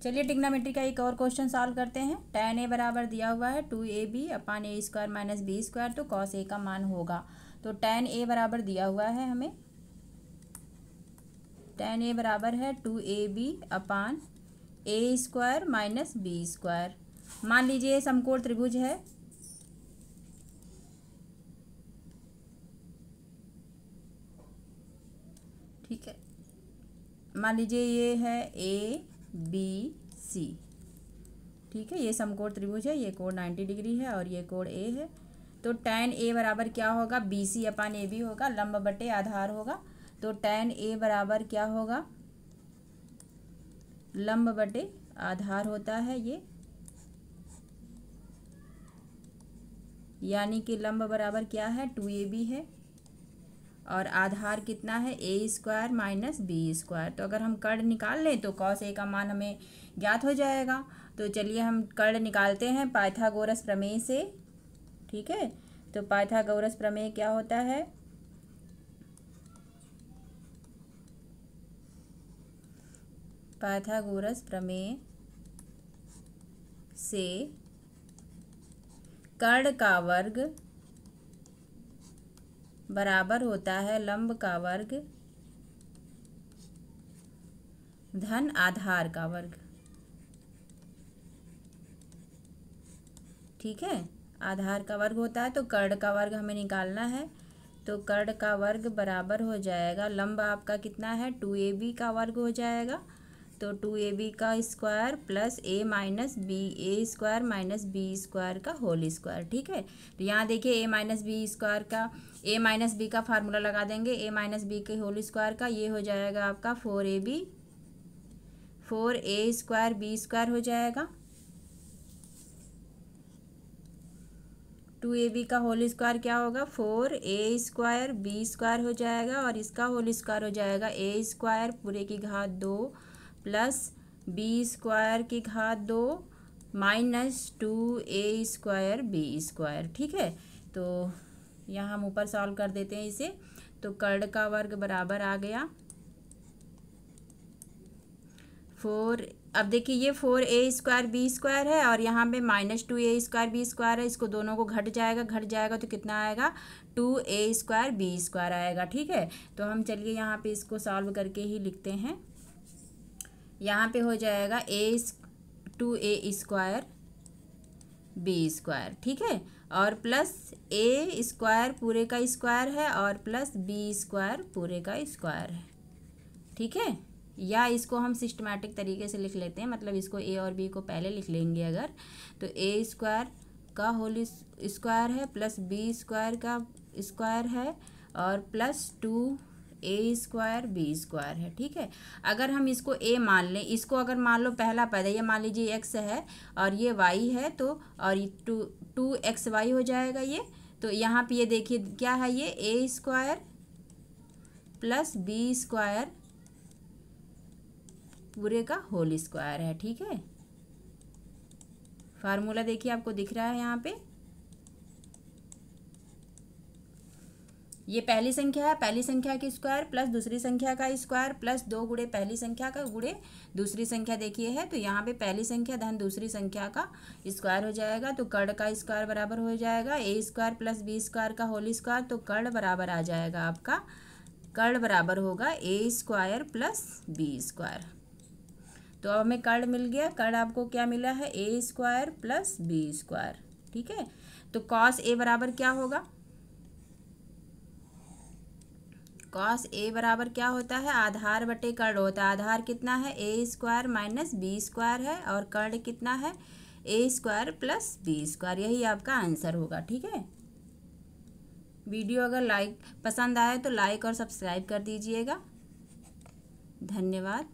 चलिए ट्रिग्नोमेट्री का एक और क्वेश्चन सॉल्व करते हैं। tan a बराबर दिया हुआ है 2ab upon a square minus B square, तो cos a का मान होगा। तो tan a बराबर दिया हुआ है हमें, tan a बराबर है 2ab upon a square minus B square. मान लीजिए समकोण त्रिभुज है, ठीक है। मान लीजिए ये है ए बी सी, ठीक है। ये समकोण त्रिभुज है, ये कोण 90 डिग्री है और ये कोण ए है। तो tan a बराबर क्या होगा, B C upon A B होगा, लंब बटे आधार होगा। तो tan a बराबर क्या होगा, लंब बटे आधार होता है ये, यानी कि लंब बराबर क्या है 2ab है और आधार कितना है a square minus B square. तो अगर हम कर्ण निकाल लें तो cos a का मान हमें ज्ञात हो जाएगा। तो चलिए हम कर्ण निकालते हैं पाइथागोरस प्रमेय से, ठीक है। तो पाइथागोरस प्रमेय क्या होता है, पाइथागोरस प्रमेय से कर्ण का वर्ग बराबर होता है लंब का वर्ग धन आधार का वर्ग, ठीक है। आधार का वर्ग होता है तो कर्ण का वर्ग हमें निकालना है। तो कर्ण का वर्ग बराबर हो जाएगा, लंब आपका कितना है 2ab का वर्ग हो जाएगा। तो 2ab का square plus a minus B, A square minus B square का होल स्क्वायर, ठीक है। तो यहाँ देखिए a माइनस बी स्क्वायर का, a माइनस बी का फार्मूला लगा देंगे, a माइनस बी के होल स्क्वायर का, ये हो जाएगा आपका 4ab, 4a square B square हो जाएगा, 2ab का होल स्क्वायर क्या होगा 4a स्क्वायर बी स्क्वायर हो जाएगा और इसका होल स्क्वायर हो जाएगा a स्क्वायर पूरे की घात 2 प्लस बी स्क्वायर की घात 2 minus 2a square B square, ठीक है। तो यहाँ हम ऊपर सॉल्व कर देते हैं इसे। तो कर्ण का वर्ग बराबर आ गया 4, अब देखिए ये 4a स्क्वायर बी स्क्वायर है और यहाँ पे minus 2a square B square है, इसको दोनों को घट जाएगा तो कितना आएगा 2a स्क्वायर बी स्क्वायर आएगा, ठीक है। तो हम चलिए यहाँ पे इसको सॉल्व करके ही लिखते हैं। यहाँ पे हो जाएगा 2a स्क्वायर बी स्क्वायर, ठीक है, और प्लस a स्क्वायर पूरे का स्क्वायर है और प्लस बी स्क्वायर पूरे का स्क्वायर है, ठीक है। या इसको हम सिस्टमैटिक तरीके से लिख लेते हैं, मतलब इसको a और b को पहले लिख लेंगे अगर, तो a स्क्वायर का होल स्क्वायर है प्लस b स्क्वायर का स्क्वायर है और plus 2a square B square है, ठीक है। अगर हम इसको a मान लें, इसको अगर मान लो पहला पद है, ये मान लीजिए x है और ये y है, तो और 2xy हो जाएगा ये। तो यहाँ पे ये देखिए क्या है, ये a square plus B square पूरे का होल स्क्वायर है, ठीक है। फार्मूला देखिए आपको दिख रहा है यहाँ पे, ये पहली संख्या है, पहली संख्या की स्क्वायर प्लस दूसरी संख्या का स्क्वायर प्लस 2 गुणे पहली संख्या का गुणे दूसरी संख्या देखिए है, तो यहाँ पे पहली संख्या धन दूसरी संख्या का स्क्वायर हो जाएगा। तो कर्ण का स्क्वायर बराबर हो जाएगा a square plus B square का होल स्क्वायर। तो कर्ण बराबर आ जाएगा आपका, कर्ण बराबर होगा a square plus B square. तो हमें कर्ण मिल गया, कर्ण आपको क्या मिला है a square plus B square, ठीक है। तो cos a बराबर क्या होगा, cos a बराबर क्या होता है, आधार बटे कर्ण होता है। आधार कितना है a square minus B square है और कर्ण कितना है a square plus B square, यही आपका आंसर होगा, ठीक है। वीडियो अगर पसंद आए तो लाइक और सब्सक्राइब कर दीजिएगा। धन्यवाद।